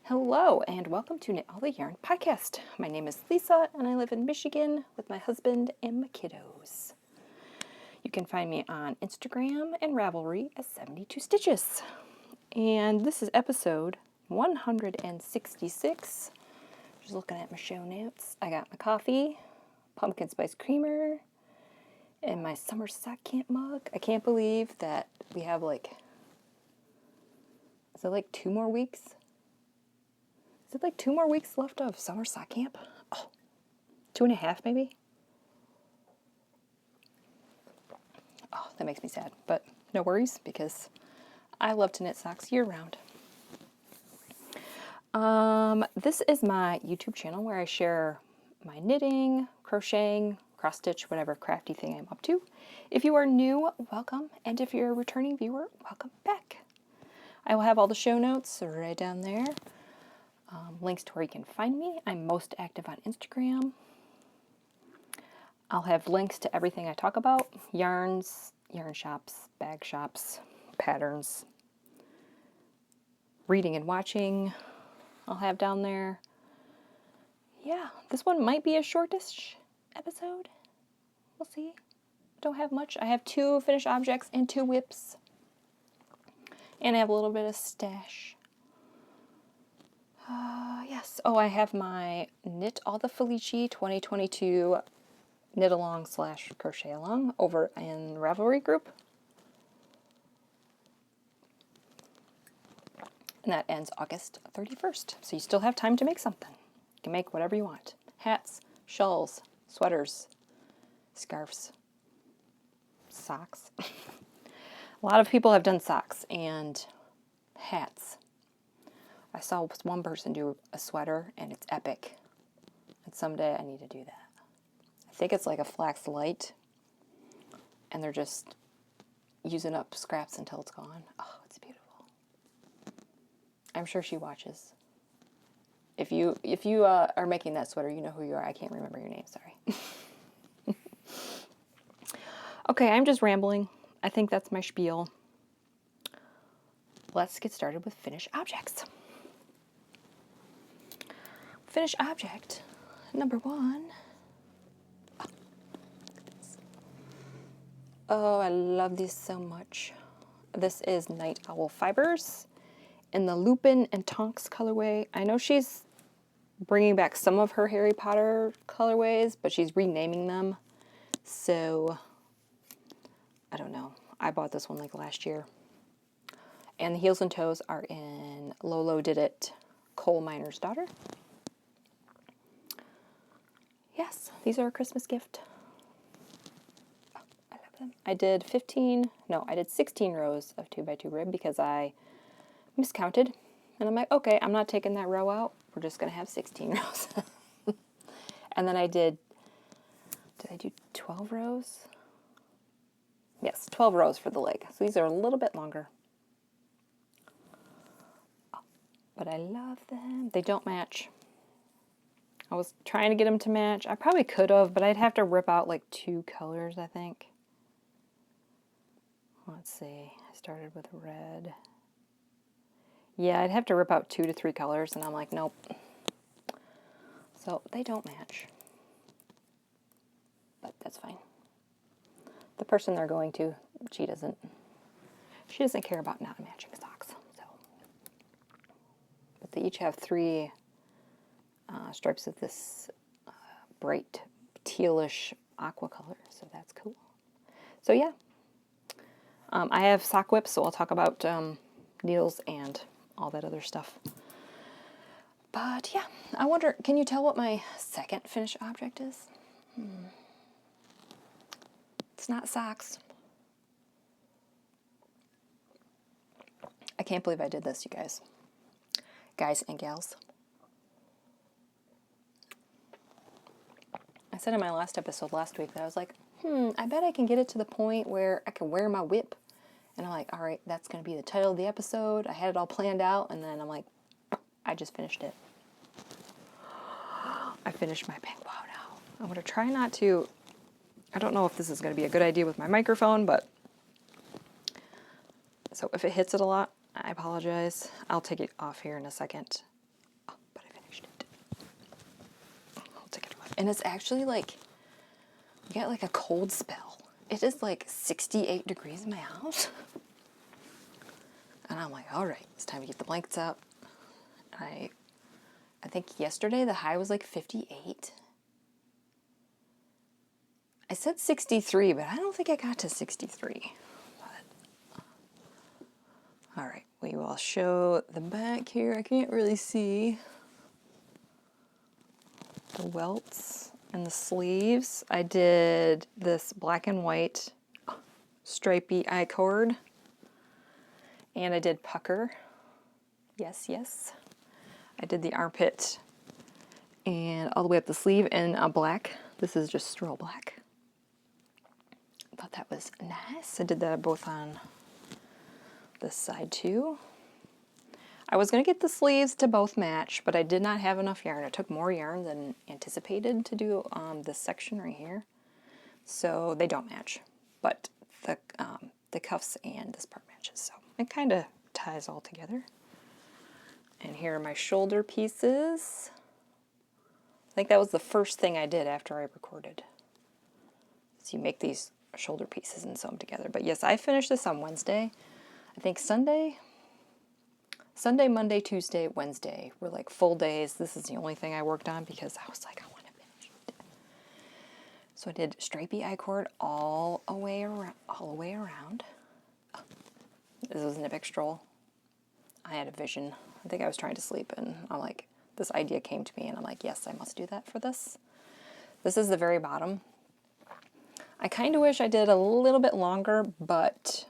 Hello and welcome to Knit All the Yarn podcast. My name is Lisa and I live in Michigan with my husband and my kiddos. You can find me on Instagram and Ravelry as 72 Stitches. And this is episode 166. Just looking at my show notes. I got my coffee, pumpkin spice creamer, and my summer sock camp mug. I can't believe that we have is it 2 more weeks? Is it 2 more weeks left of summer sock camp? Oh, 2.5 maybe? Oh, that makes me sad, but no worries because I love to knit socks year round. This is my YouTube channel where I share my knitting, crocheting, cross stitch, whatever crafty thing I'm up to. If you are new, welcome, and if you're a returning viewer, welcome back. I will have all the show notes right down there. Links to where you can find me. I'm most active on Instagram. I'll have links to everything I talk about. Yarns, yarn shops, bag shops, patterns, reading and watching I'll have down there. Yeah, this one might be a shortish episode. We'll see. Don't have much. I have 2 finished objects and 2 whips. And I have a little bit of stash. Yes. Oh, I have my Knit All the Felici 2022 knit along / crochet along over in Ravelry group. And that ends August 31st. So you still have time to make something. You can make whatever you want. Hats, shawls, sweaters, scarves, socks. A lot of people have done socks and hats. I saw one person do a sweater, and it's epic. And someday I need to do that. I think it's like a flax light, and they're just using up scraps until it's gone. Oh, it's beautiful. I'm sure she watches. If you are making that sweater, you know who you are. I can't remember your name, sorry. Okay, I'm just rambling. I think that's my spiel. Let's get started with finished objects. Finished object number 1. Oh, I love these so much. This is Night Owl Fibers in the Lupin and Tonks colorway. I know she's bringing back some of her Harry Potter colorways, but she's renaming them. So, I don't know. I bought this one last year. And the heels and toes are in Lolo Did It, Coal Miner's Daughter. Yes, these are a Christmas gift. Oh, I love them. I did 16 rows of 2x2 rib because I miscounted. And I'm like, okay, I'm not taking that row out. We're just going to have 16 rows. And then did I do 12 rows? Yes, 12 rows for the leg. So these are a little bit longer. Oh, but I love them. They don't match. I was trying to get them to match. I probably could have, but I'd have to rip out 2 colors, I think. Let's see. I started with red. Yeah, I'd have to rip out 2 to 3 colors, and I'm like, nope. So they don't match. But that's fine. The person they're going to, she doesn't care about not matching socks. So, but they each have 3 stripes of this bright tealish aqua color, so that's cool. So yeah, I have sock whips, so I'll talk about needles and all that other stuff. But yeah, I wonder, can you tell what my second finished object is? It's not socks. I can't believe I did this, you guys. Guys and gals. I said in my last episode last week that I was like, I bet I can get it to the point where I can wear my whip. And I'm like, all right, that's going to be the title of the episode. I had it all planned out, and then I'm like, I just finished it. I finished my Penguono. I'm going to try not to, I don't know if this is going to be a good idea with my microphone, but so if it hits it a lot, I apologize. I'll take it off here in a second. And it's actually like, we got like a cold spell. It is like 68 degrees in my house. And I'm like, all right, it's time to get the blankets out. I think yesterday the high was like 58. I said 63, but I don't think I got to 63. But, all right, we will show the back here. I can't really see the welts and the sleeves. I did this black and white stripey I-cord, and I did pucker. Yes, yes. I did the armpit and all the way up the sleeve in black. This is just straw black. I thought that was nice. I did that both on this side too. I was going to get the sleeves to both match, but I did not have enough yarn. It took more yarn than anticipated to do this section right here. So they don't match, but the cuffs and this part matches. So it kind of ties all together. And here are my shoulder pieces. I think that was the first thing I did after I recorded. So you make these shoulder pieces and sew them together. But yes, I finished this on Wednesday. I think Sunday, Monday, Tuesday, Wednesday were like full days. This is the only thing I worked on because I was like, I want to finish it. So I did stripey I-cord all the way around. This was an epic stroll. I had a vision. I think I was trying to sleep and I'm like, this idea came to me and I'm like, yes, I must do that for this. This is the very bottom. I kind of wish I did a little bit longer, but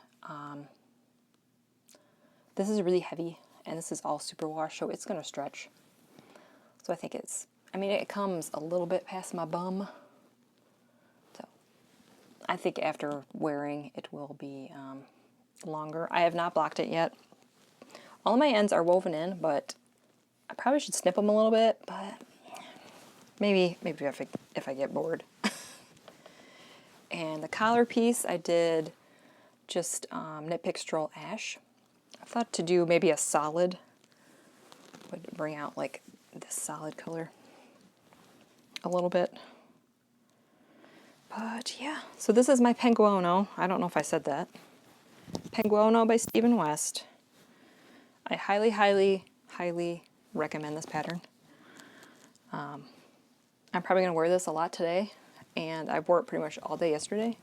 this is really heavy and this is all superwash, so it's going to stretch. So I think it comes a little bit past my bum. So I think after wearing it will be longer. I have not blocked it yet. All of my ends are woven in, but I probably should snip them a little bit, but maybe if I get bored. And the collar piece, I did just Knit Pick Stroll Ash. I thought to do maybe a solid, would bring out like this solid color a little bit. But yeah, so this is my Penguono. I don't know if I said that. Penguono by Stephen West. I highly, highly, highly recommend this pattern. I'm probably going to wear this a lot today, and I wore it pretty much all day yesterday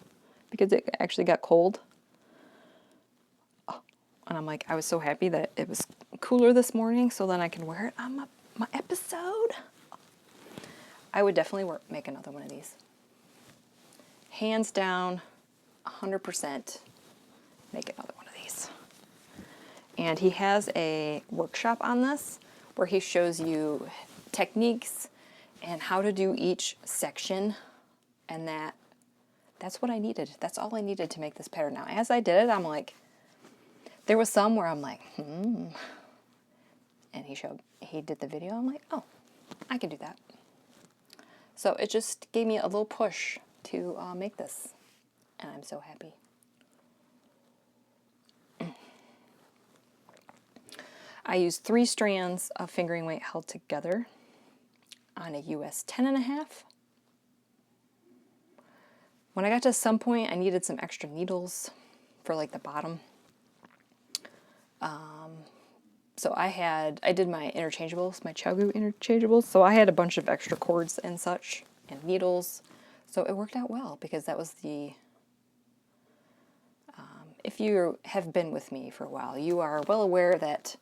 because it actually got cold. Oh, and I'm like, I was so happy that it was cooler this morning, so then I can wear it on my episode. I would definitely make another one of these. Hands down, 100% make another one of these. And he has a workshop on this where he shows you techniques and how to do each section, and that's what I needed. That's all I needed to make this pattern. Now, as I did it, I'm like, there was some where I'm like, and he did the video. I'm like, oh, I can do that. So it just gave me a little push to make this, and I'm so happy. I used 3 strands of fingering weight held together on a US 10.5. When I got to some point, I needed some extra needles for like the bottom. So I did my interchangeables, my Chiaogoo interchangeables. So I had a bunch of extra cords and such and needles. So it worked out well because that was the, if you have been with me for a while, you are well aware that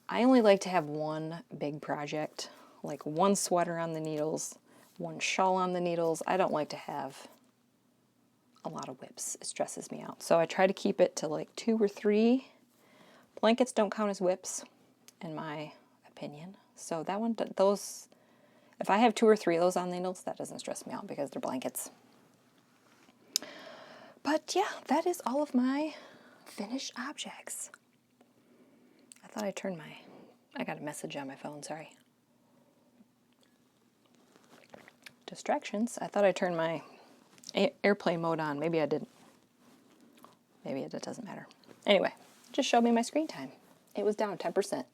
I only like to have one big project, like one sweater on the needles, one shawl on the needles. I don't like to have a lot of whips. It stresses me out. So I try to keep it to like 2 or 3. Blankets don't count as whips, in my opinion. So that one, those, if I have 2 or 3 of those on the needles, that doesn't stress me out because they're blankets. But yeah, that is all of my finished objects. I thought I got a message on my phone, sorry. Distractions. I thought I turned my airplane mode on. Maybe I didn't. Maybe it doesn't matter. Anyway, just showed me my screen time. It was down 10%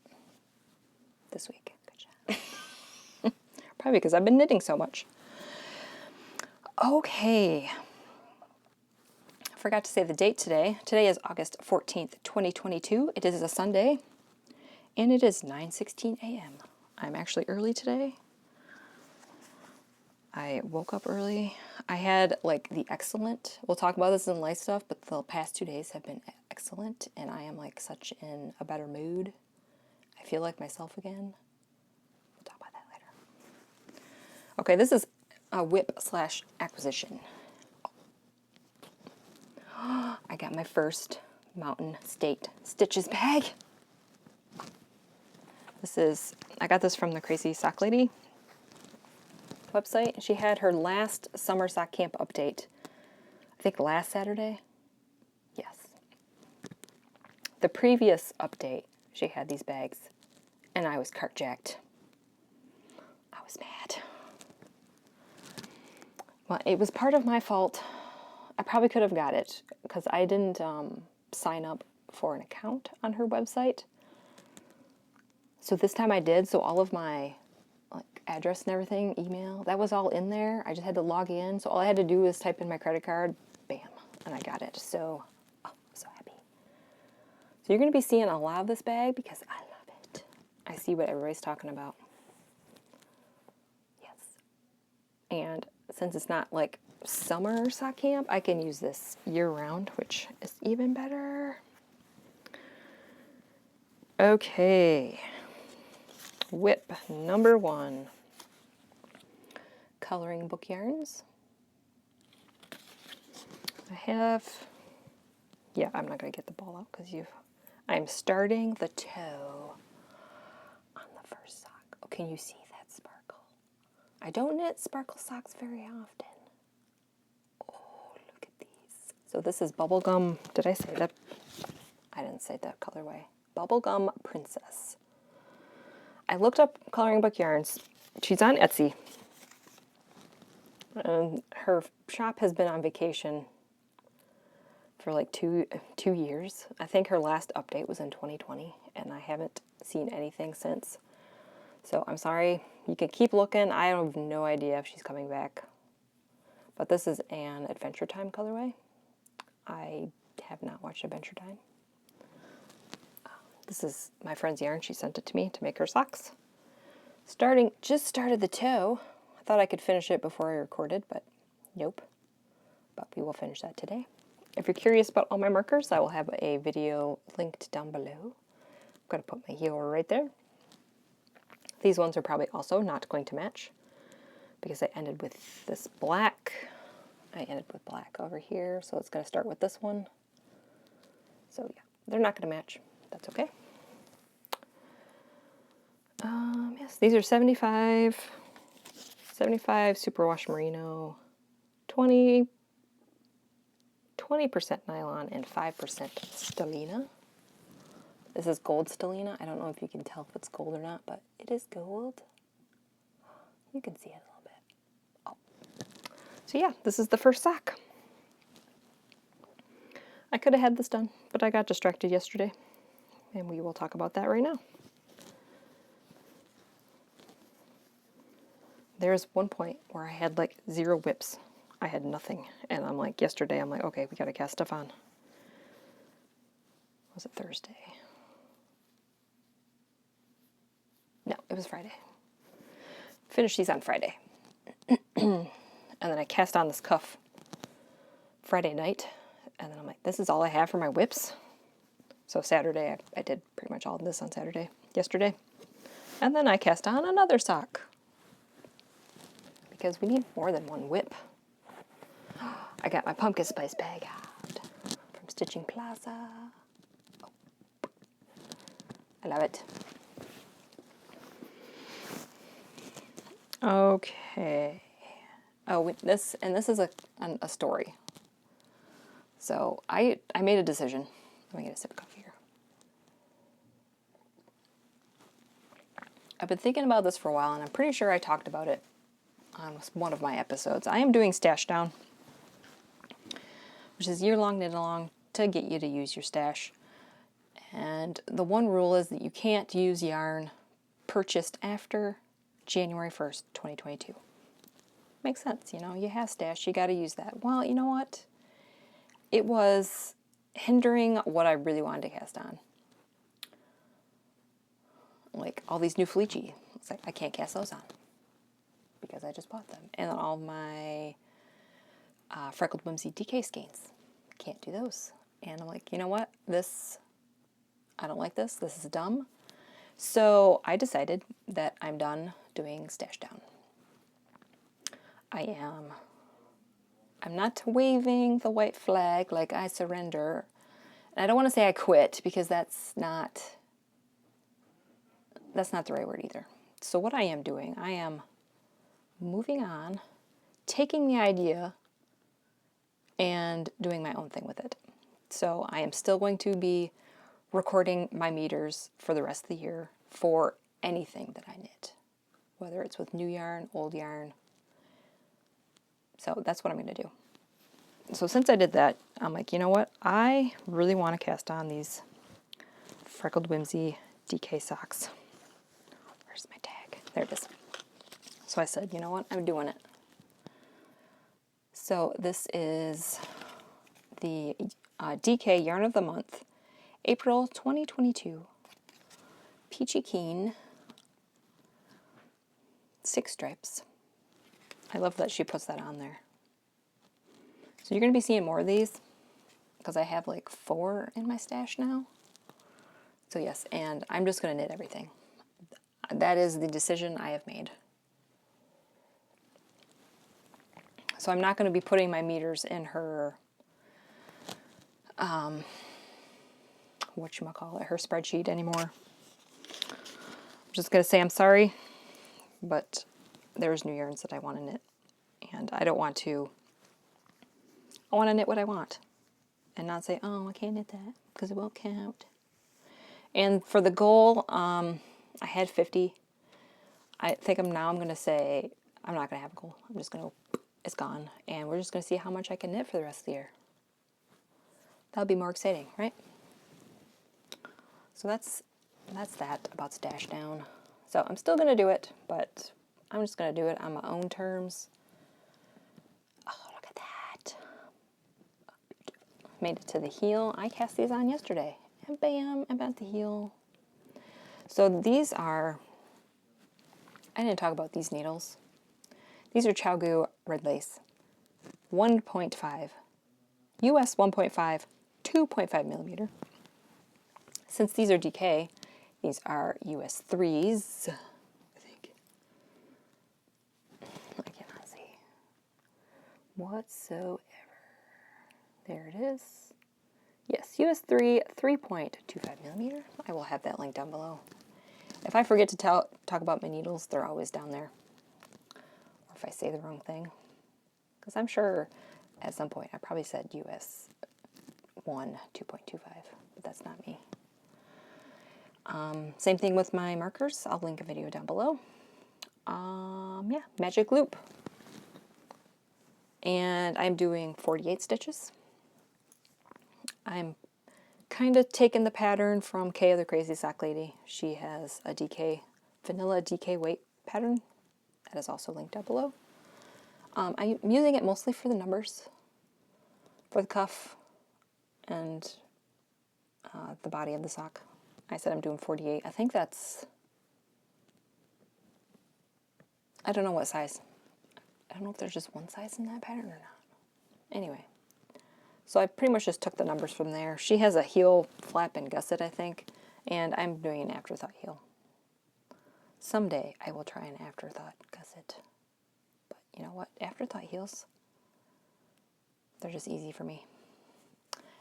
this week. Good job. Probably because I've been knitting so much. Okay. I forgot to say the date today. Today is August 14th, 2022. It is a Sunday, and it is 9:16 a.m. I'm actually early today. I woke up early. I had like the excellent. We'll talk about this in life stuff, but the past 2 days have been excellent, and I am like such in a better mood. I feel like myself again. We'll talk about that later. Okay, this is a whip / acquisition. I got my first Mountain State Stitches bag. I got this from the Crazy Sock Lady website. She had her last summer sock camp update, I think last Saturday. Yes. The previous update, she had these bags, and I was carjacked. I was mad. Well, it was part of my fault. I probably could have got it because I didn't sign up for an account on her website. So this time I did, so all of my address and everything, email, that was all in there. I just had to log in. So all I had to do was type in my credit card, bam, and I got it. So, I'm so happy. So you're going to be seeing a lot of this bag because I love it. I see what everybody's talking about. Yes. And since it's not like summer sock camp, I can use this year round, which is even better. Okay. Whip number 1. Coloring book yarns. I'm not going to get the ball out because I'm starting the toe on the first sock. Oh, can you see that sparkle? I don't knit sparkle socks very often. Oh, look at these. So this is Bubblegum. Did I say that? I didn't say that colorway. Bubblegum Princess. I looked up coloring book yarns. She's on Etsy. Her shop has been on vacation for like two years. I think her last update was in 2020, and I haven't seen anything since. So I'm sorry. You can keep looking. I have no idea if she's coming back. But this is an Adventure Time colorway. I have not watched Adventure Time. This is my friend's yarn. She sent it to me to make her socks. Just started the toe. I thought I could finish it before I recorded, but nope. But we will finish that today. If you're curious about all my markers, I will have a video linked down below. I'm going to put my heel right there. These ones are probably also not going to match because I ended with this black. I ended with black over here, so it's going to start with this one. So yeah, they're not going to match. That's okay. Yes, these are 75 superwash merino, 20% nylon, and 5% stellina. This is gold stellina. I don't know if you can tell if it's gold or not, but it is gold. You can see it a little bit. Oh. So yeah, this is the first sock. I could have had this done, but I got distracted yesterday, and we will talk about that right now. There's one point where I had like 0 whips. I had nothing, and yesterday I'm like, okay, we gotta cast stuff on. Was it Thursday? No, it was Friday. Finished these on Friday. And then I cast on this cuff Friday night, and then I'm like, this is all I have for my whips. So Saturday, I did pretty much all of this on yesterday. And then I cast on another sock. Because we need more than one whip. I got my pumpkin spice bag out from Stitching Plaza. Oh. I love it. Okay. Oh, this is a story. So I made a decision. Let me get a sip of coffee here. I've been thinking about this for a while, and I'm pretty sure I talked about it on one of my episodes. I am doing Stash Down, which is year-long knit-along to get you to use your stash. And the one rule is that you can't use yarn purchased after January 1st, 2022. Makes sense, you know, you have stash, you got to use that. Well, you know what? It was hindering what I really wanted to cast on. Like all these new Felici. It's like I can't cast those on because I just bought them. And all my Freckled Whimsy DK skeins. Can't do those. And I'm like, you know what? I don't like this. This is dumb. So I decided that I'm done doing stash down. I'm not waving the white flag like I surrender. And I don't want to say I quit because that's not the right word either. So what I am doing, I am moving on, taking the idea and doing my own thing with it. So I am still going to be recording my meters for the rest of the year for anything that I knit, whether it's with new yarn, old yarn. So that's what I'm going to do. So since I did that, I'm like, you know what? I really want to cast on these Freckled Whimsy DK socks. Where's my tag? There it is. So I said, you know what? I'm doing it. So this is the DK Yarn of the Month, April 2022. Peachy Keen, 6 stripes. I love that she puts that on there. So you're going to be seeing more of these because I have like 4 in my stash now. So yes, and I'm just going to knit everything. That is the decision I have made. So I'm not going to be putting my meters in her, her spreadsheet anymore. I'm just going to say I'm sorry, but there's new yarns that I want to knit. And I want to knit what I want. And not say, oh, I can't knit that because it won't count. And for the goal, I had 50. I think I'm going to say, I'm not going to have a goal. I'm just going to, it's gone. And we're just going to see how much I can knit for the rest of the year. That'll be more exciting, right? So that's that about stash down. So I'm still going to do it, but I'm just going to do it on my own terms. Oh, look at that. Made it to the heel. I cast these on yesterday. And bam, I'm at the heel. So these are, I didn't talk about these needles. These are Chiaogoo red lace. 1.5. US 1.5, 2.5 millimeter. Since these are DK, these are US 3s, I think. I cannot see whatsoever. There it is. Yes, US 3, 3.25 millimeter. I will have that link down below. If I forget to talk about my needles, they're always down there. Or if I say the wrong thing. Because I'm sure at some point I probably said US 1, 2.25, but that's not me. Same thing with my markers. I'll link a video down below. Yeah, magic loop. And I'm doing 48 stitches. I'm kind of taking the pattern from Kay the Crazy Sock Lady. She has a DK, vanilla DK weight pattern. That is also linked down below. I'm using it mostly for the numbers, for the cuff, and the body of the sock. I said I'm doing 48. I think that's, I don't know what size. I don't know if there's just one size in that pattern or not. Anyway, so I pretty much just took the numbers from there. She has a heel flap and gusset, I think, and I'm doing an afterthought heel. Someday I will try an afterthought gusset. But you know what? Afterthought heels, they're just easy for me.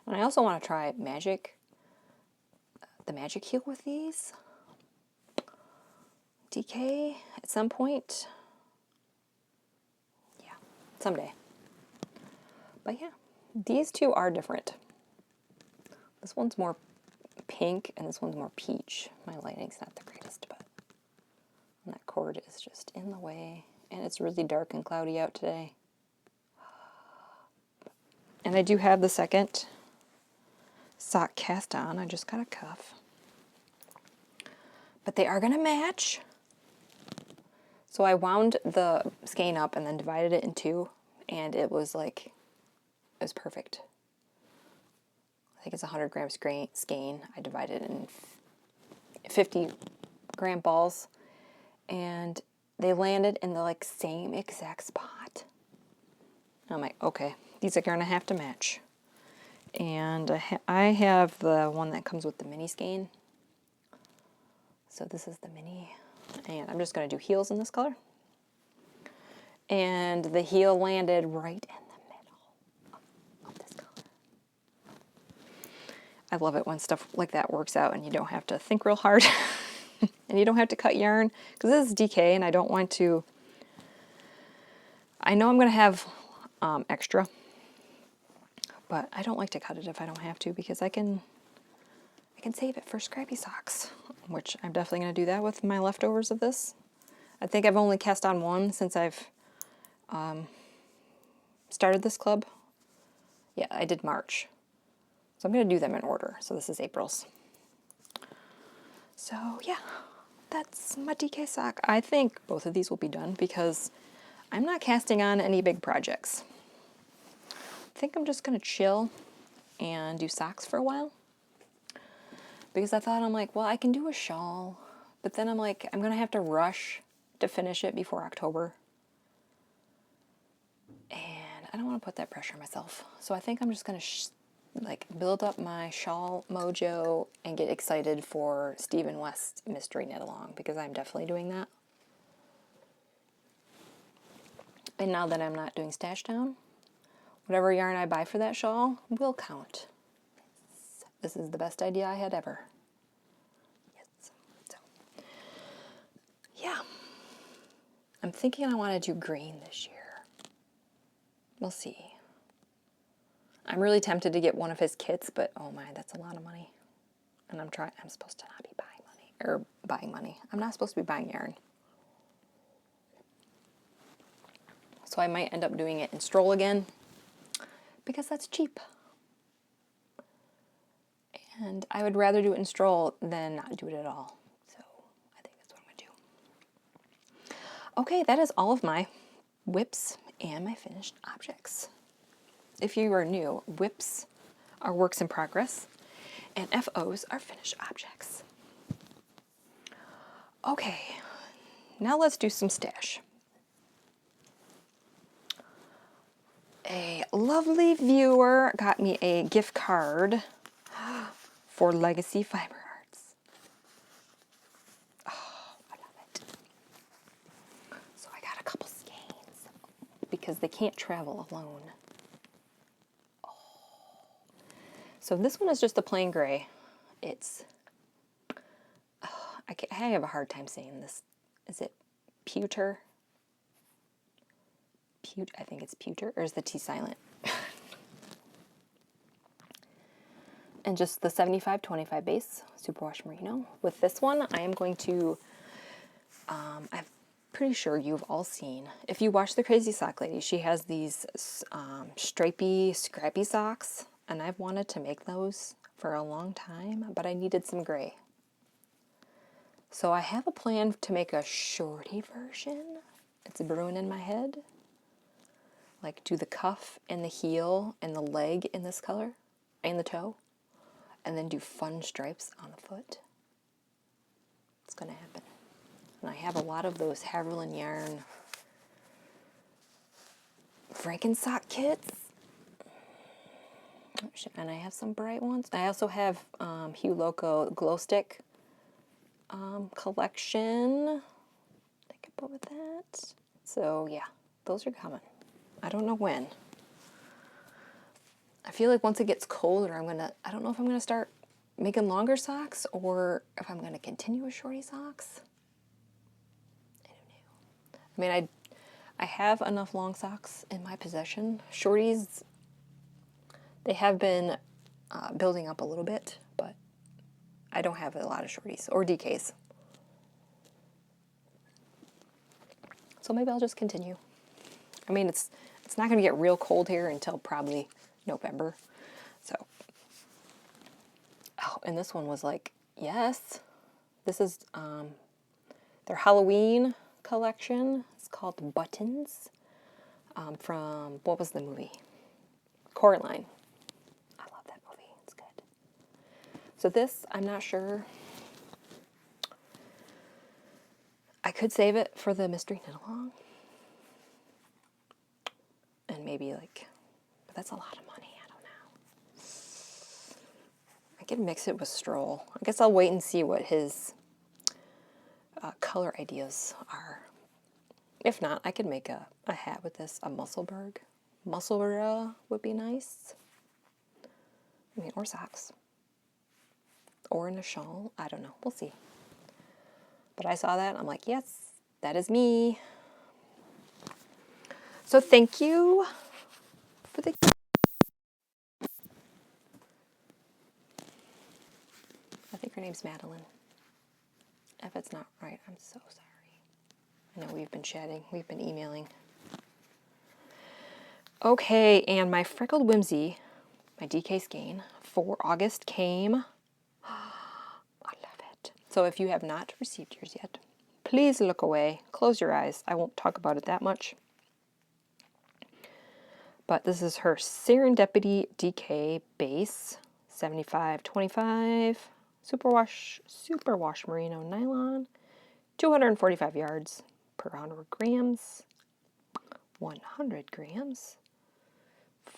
And I also want to try the magic heel with these. DK at some point. Yeah, someday. But yeah, these two are different. This one's more pink and this one's more peach. My lighting's not the greatest, but that cord is just in the way. And it's really dark and cloudy out today. And I do have the second sock cast on. I just got a cuff. But they are going to match. So I wound the skein up and then divided it in two, and it was like, it was perfect. I think it's 100-gram skein. I divided it in 50-gram balls, and they landed in the like same exact spot. I'm like, okay, these are gonna have to match. And I have the one that comes with the mini skein. So this is the mini, and I'm just gonna do heels in this color. And the heel landed right in the middle of this color. I love it when stuff like that works out and you don't have to think real hard. And you don't have to cut yarn, because this is DK and I don't want to, I know I'm going to have extra, but I don't like to cut it if I don't have to, because I can save it for scrappy socks, which I'm definitely going to do that with my leftovers of this. I think I've only cast on one since I've started this club. Yeah, I did March. So I'm going to do them in order. So this is April's. So yeah, that's my DK sock. I think both of these will be done because I'm not casting on any big projects. I think I'm just going to chill and do socks for a while. Because I thought, I'm like, well, I can do a shawl. But then I'm like, I'm going to have to rush to finish it before October. And I don't want to put that pressure on myself. So I think I'm just going to like build up my shawl mojo and get excited for Stephen West Mystery Knit Along, because I'm definitely doing that. And now that I'm not doing Stash Down, whatever yarn I buy for that shawl will count. This is the best idea I had ever. Yes. So, yeah. I'm thinking I want to do green this year. We'll see. I'm really tempted to get one of his kits, but oh my, that's a lot of money. And I'm supposed to not be buying money. I'm not supposed to be buying yarn. So I might end up doing it in Stroll again, because that's cheap. And I would rather do it in Stroll than not do it at all. So I think that's what I'm going to do. Okay, that is all of my whips and my finished objects. If you are new, whips are works in progress, and FOs are finished objects. Okay, now let's do some stash. A lovely viewer got me a gift card for Legacy Fiber Arts. Oh, I love it. So I got a couple skeins because they can't travel alone. Oh. So this one is just a plain gray. It's, I have a hard time saying this. Is it pewter? I think it's pewter, or is the T silent? And just the 75-25 base superwash merino. With this one, I am going to, I'm pretty sure you've all seen, if you watch the Crazy Sock Lady, she has these stripy, scrappy socks, and I've wanted to make those for a long time, but I needed some gray. So I have a plan to make a shorty version. It's brewing in my head. Like do the cuff and the heel and the leg in this color and the toe, and then do fun stripes on the foot. It's gonna happen. And I have a lot of those Haverland yarn Frankensock kits, and I have some bright ones. I also have Hue Loco glow stick collection. I could put with that. So yeah, those are coming. I don't know when. I feel like once it gets colder, I don't know if I'm gonna start making longer socks or if I'm gonna continue with shorty socks. I don't know. I mean, I have enough long socks in my possession. Shorties, they have been building up a little bit, but I don't have a lot of shorties or DKs. So maybe I'll just continue. I mean, it's not going to get real cold here until probably November. So, oh, and this one was like, yes, this is their Halloween collection. It's called Buttons, from, what was the movie? Coraline. I love that movie. It's good. So this, I'm not sure. I could save it for the mystery knit-along. And maybe like, but that's a lot of money. I don't know. I could mix it with Stroll. I guess I'll wait and see what his color ideas are. If not, I could make a hat with this, a Musselburgh. Musselburgh would be nice. I mean, or socks. Or in a shawl. I don't know. We'll see. But I saw that and I'm like, yes, that is me. So thank you for the... I think her name's Madeline. If it's not right, I'm so sorry. I know we've been chatting. We've been emailing. Okay, and my Freckled Whimsy, my DK skein for August came. I love it. So if you have not received yours yet, please look away. Close your eyes. I won't talk about it that much. But this is her Serendipity DK base, 75-25, superwash merino nylon, 245 yards per 100 grams, 100 grams,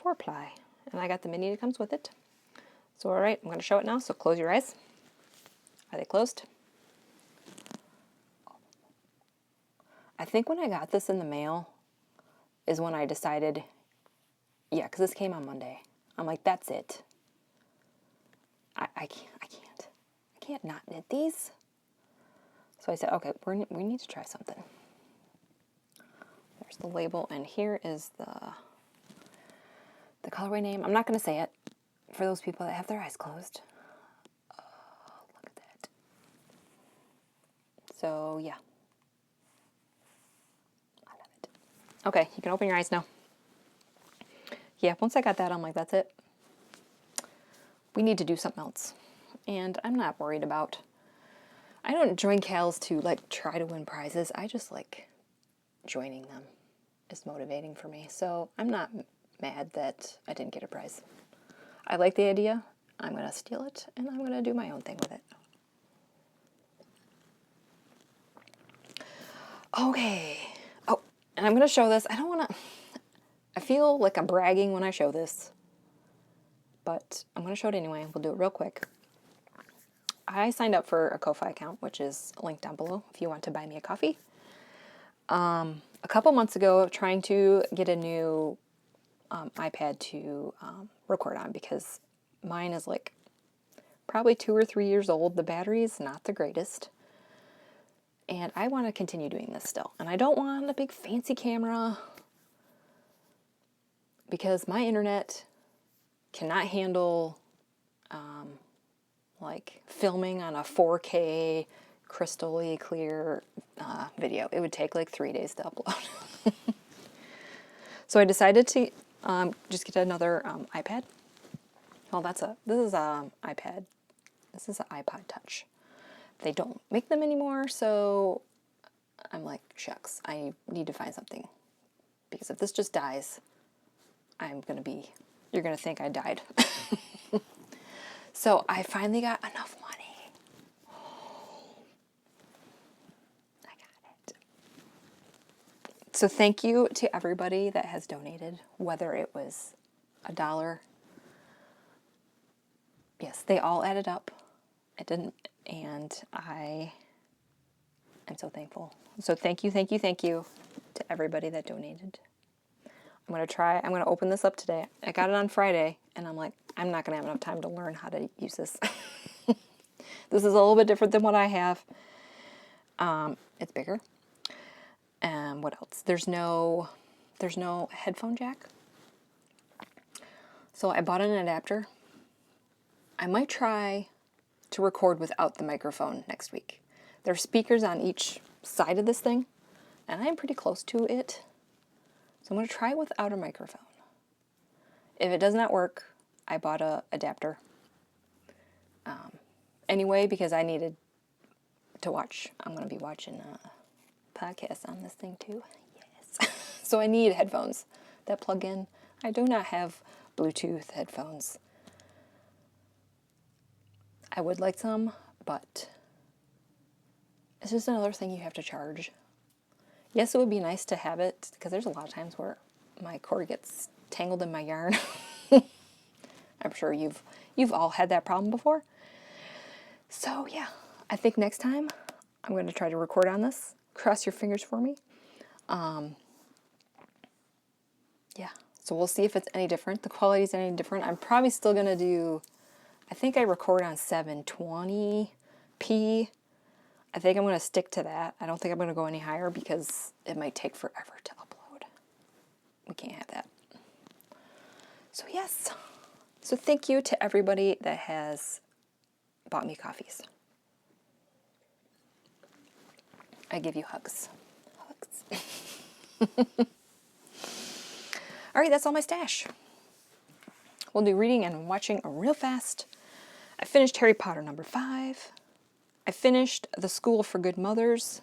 4-ply. And I got the mini that comes with it. So all right, I'm going to show it now, so close your eyes. Are they closed? I think when I got this in the mail is when I decided, yeah, because this came on Monday. I'm like, that's it. I can't not knit these. So I said, okay, we need to try something. There's the label, and here is the colorway name. I'm not going to say it for those people that have their eyes closed. Oh, look at that. So, yeah. I love it. Okay, you can open your eyes now. Yeah, once I got that, I'm like, that's it. We need to do something else. And I'm not worried about... I don't join Cals to, like, try to win prizes. I just like joining them. Is motivating for me. So I'm not mad that I didn't get a prize. I like the idea. I'm going to steal it, and I'm going to do my own thing with it. Okay. Oh, and I'm going to show this. I don't want to... I feel like I'm bragging when I show this, but I'm going to show it anyway. We'll do it real quick. I signed up for a Ko-Fi account, which is linked down below if you want to buy me a coffee. A couple months ago, trying to get a new iPad to record on, because mine is like probably 2 or 3 years old. The battery is not the greatest. And I want to continue doing this still. And I don't want a big fancy camera because my internet cannot handle like filming on a 4K crystally clear video. It would take like 3 days to upload. So I decided to just get another iPad. Well, this is an iPad. This is an iPod Touch. They don't make them anymore, so I'm like, shucks, I need to find something. Because if this just dies, you're gonna think I died. So I finally got enough money. I got it. So thank you to everybody that has donated, whether it was $1. Yes, they all added up. It didn't, and I am so thankful. So thank you to everybody that donated. I'm going to open this up today. I got it on Friday, and I'm like, I'm not going to have enough time to learn how to use this. This is a little bit different than what I have. It's bigger. What else? There's no headphone jack. So I bought an adapter. I might try to record without the microphone next week. There are speakers on each side of this thing, and I'm pretty close to it. So I'm going to try it without a microphone. If it does not work, I bought an adapter. Anyway, because I needed to watch. I'm going to be watching podcasts on this thing too. Yes. So I need headphones that plug in. I do not have Bluetooth headphones. I would like some, but it's just another thing you have to charge. Yes, it would be nice to have it, because there's a lot of times where my cord gets tangled in my yarn. I'm sure you've all had that problem before. So yeah, I think next time I'm going to try to record on this. Cross your fingers for me. Yeah, so we'll see if it's any different. The quality is any different. I'm probably still going to do, I think I record on 720p. I think I'm going to stick to that. I don't think I'm going to go any higher because it might take forever to upload. We can't have that. So yes. So thank you to everybody that has bought me coffees. I give you hugs. Hugs. All right, that's all my stash. We'll do reading and watching real fast. I finished Harry Potter number 5. I finished The School for Good Mothers.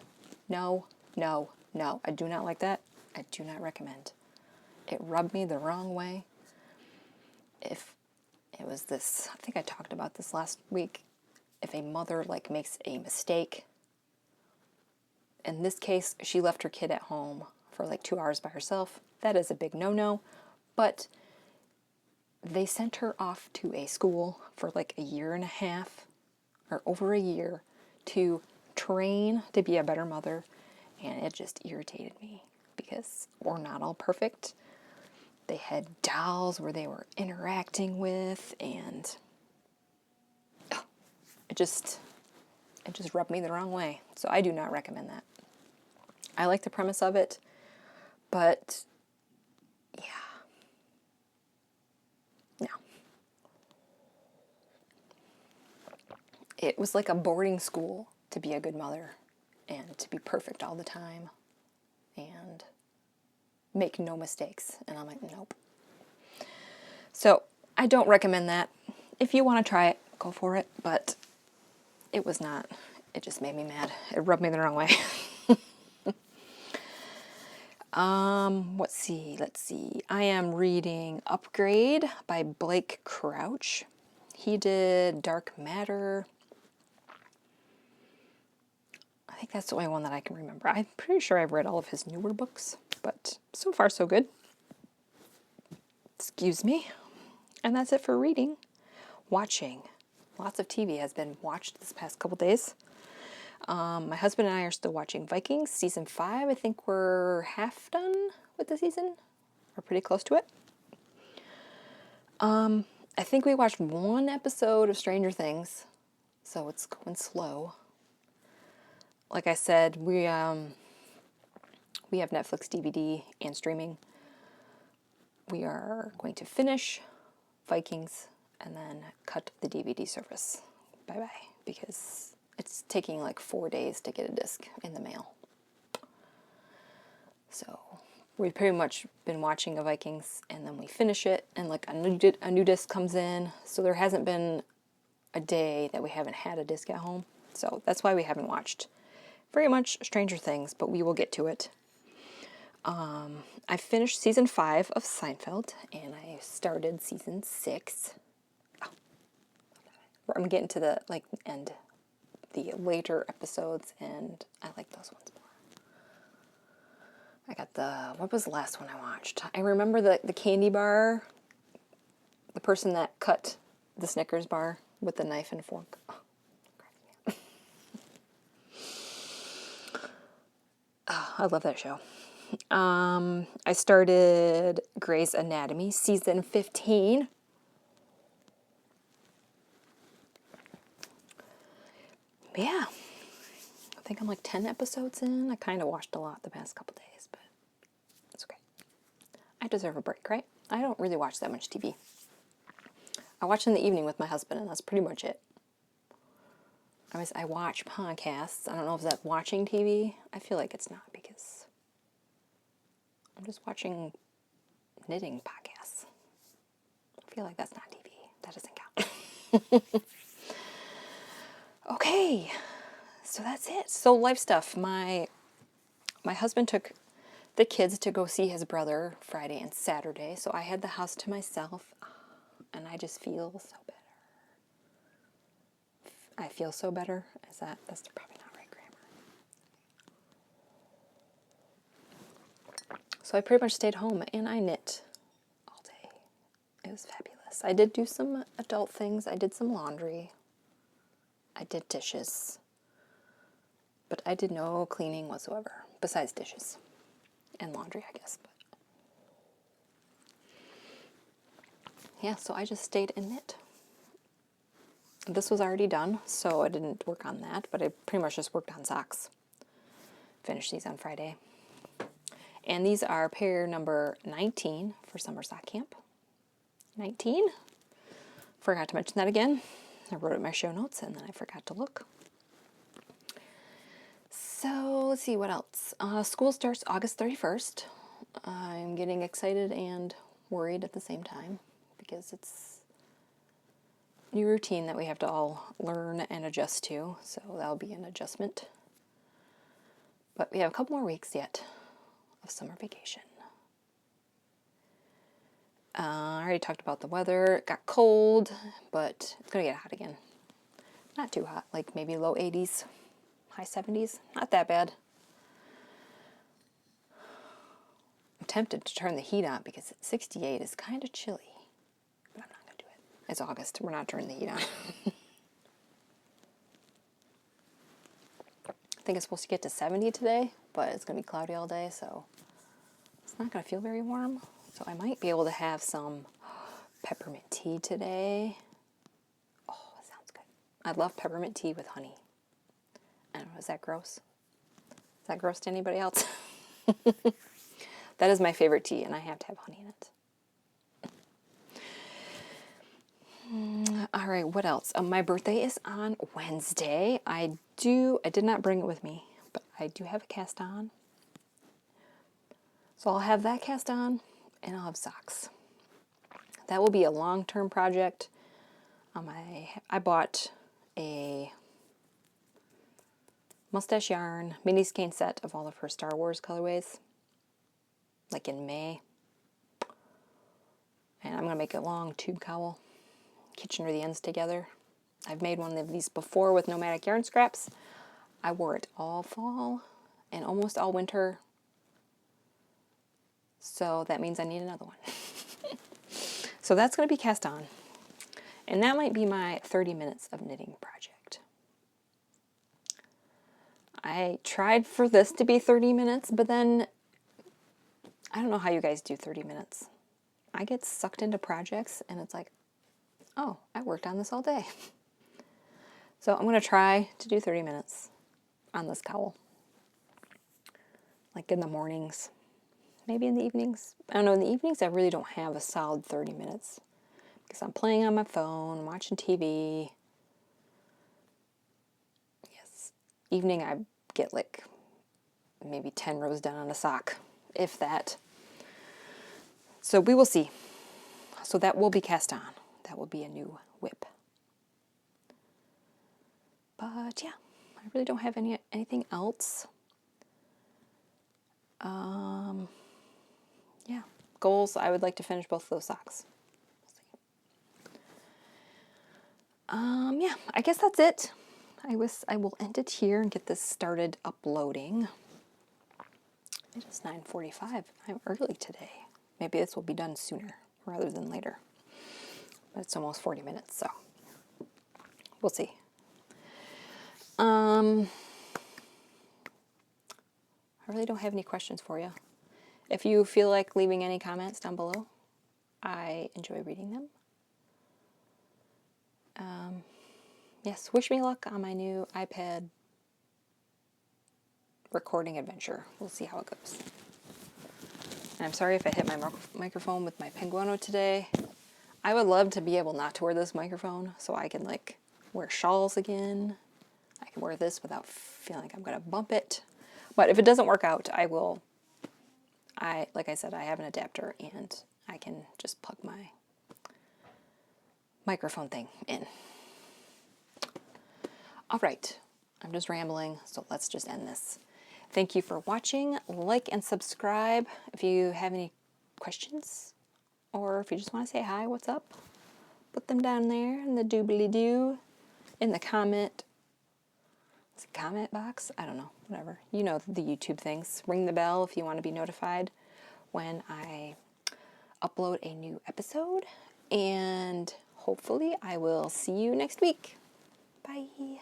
No, no, no. I do not like that. I do not recommend. It rubbed me the wrong way. If it was this, I think I talked about this last week. If a mother makes a mistake, in this case, she left her kid at home for 2 hours by herself. That is a big no-no. But they sent her off to a school for a year and a half, or over a year, to train to be a better mother. And it just irritated me because we're not all perfect. They had dolls where they were interacting with, and it just rubbed me the wrong way. So I do not recommend that. I like the premise of it, but yeah. No. It was like a boarding school to be a good mother and to be perfect all the time and make no mistakes. And I'm like, nope. So I don't recommend that. If you want to try it, go for it. But it was not. It just made me mad. It rubbed me the wrong way. Let's see. I am reading Upgrade by Blake Crouch. He did Dark Matter. I think that's the only one that I can remember. I'm pretty sure I've read all of his newer books, but so far so good. Excuse me. And that's it for reading. Watching. Lots of TV has been watched this past couple days. My husband and I are still watching Vikings, season 5. I think we're half done with the season. We're pretty close to it. I think we watched one episode of Stranger Things, so it's going slow. Like I said, we have Netflix DVD and streaming. We are going to finish Vikings and then cut the DVD service. Bye-bye, because it's taking 4 days to get a disc in the mail. So we've pretty much been watching a Vikings, and then we finish it, and a new disc comes in. So there hasn't been a day that we haven't had a disc at home. So that's why we haven't watched very much Stranger Things, but we will get to it. I finished season 5 of Seinfeld, and I started season 6. Oh. I'm getting to the end, the later episodes, and I like those ones more. I got what was the last one I watched? I remember the candy bar, the person that cut the Snickers bar with the knife and fork. Oh, oh, I love that show. I started Grey's Anatomy, season 15. Yeah. I think I'm 10 episodes in. I kind of watched a lot the past couple days, but it's okay. I deserve a break, right? I don't really watch that much TV. I watch in the evening with my husband, and that's pretty much it. I watch podcasts. I don't know if that's watching TV. I feel like it's not, because I'm just watching knitting podcasts. I feel like that's not TV. That doesn't count. Okay, so that's it. So life stuff. My My husband took the kids to go see his brother Friday and Saturday, so I had the house to myself, and I just feel so better. I feel so better. That's probably not right grammar. So I pretty much stayed home and I knit all day. It was fabulous. I did do some adult things. I did some laundry. I did dishes. But I did no cleaning whatsoever, besides dishes and laundry, I guess. But yeah, so I just stayed and knit. This was already done, so I didn't work on that, but I pretty much just worked on socks. Finished these on Friday. And these are pair number 19 for summer sock camp. 19. Forgot to mention that again. I wrote it in my show notes and then I forgot to look. So let's see what else. School starts August 31st. I'm getting excited and worried at the same time because it's a new routine that we have to all learn and adjust to. So that'll be an adjustment. But we have a couple more weeks yet of summer vacation. I already talked about the weather. It got cold, but it's going to get hot again. Not too hot, like maybe low 80s, high 70s. Not that bad. I'm tempted to turn the heat on because 68 is kind of chilly. But I'm not going to do it. It's August. We're not turning the heat on. I think it's supposed to get to 70 today, but it's going to be cloudy all day, so it's not going to feel very warm. So I might be able to have some peppermint tea today. Oh, that sounds good. I love peppermint tea with honey. I don't know, is that gross? Is that gross to anybody else? That is my favorite tea, and I have to have honey in it. All right, what else? My birthday is on Wednesday. I did not bring it with me, but I do have a cast on. So I'll have that cast on, and I'll have socks. That will be a long-term project. I bought a mustache yarn mini skein set of all of her Star Wars colorways, like in May. And I'm going to make a long tube cowl, kitchener the ends together. I've made one of these before with nomadic yarn scraps. I wore it all fall and almost all winter. So that means I need another one. So that's going to be cast on. And that might be my 30 minutes of knitting project. I tried for this to be 30 minutes, but then I don't know how you guys do 30 minutes. I get sucked into projects and it's like, oh, I worked on this all day. So I'm going to try to do 30 minutes on this cowl. Like in the mornings. Maybe in the evenings. I don't know, in the evenings I really don't have a solid 30 minutes. Because I'm playing on my phone, watching TV. Yes. Evening I get like maybe 10 rows done on a sock. If that. So we will see. So that will be cast on. That will be a new whip. But yeah, I really don't have anything else. Yeah, goals. I would like to finish both of those socks. Yeah, I guess that's it. I will end it here and get this started uploading. It is 9:45. I'm early today. Maybe this will be done sooner rather than later. But it's almost 40 minutes, so we'll see. I really don't have any questions for you. If you feel like leaving any comments down below, I enjoy reading them. Yes, wish me luck on my new iPad recording adventure. We'll see how it goes. And I'm sorry if I hit my microphone with my Penguono today. I would love to be able not to wear this microphone so I can like wear shawls again. I can wear this without feeling like I'm going to bump it. But if it doesn't work out, like I said, I have an adapter and I can just plug my microphone thing in. All right, I'm just rambling, so let's just end this. Thank you for watching. Like and subscribe if you have any questions, or if you just want to say hi, what's up, put them down there in the doobly-doo, in the comment box. I don't know, whatever. You know the YouTube things. Ring the bell if you want to be notified when I upload a new episode. And hopefully I will see you next week. Bye.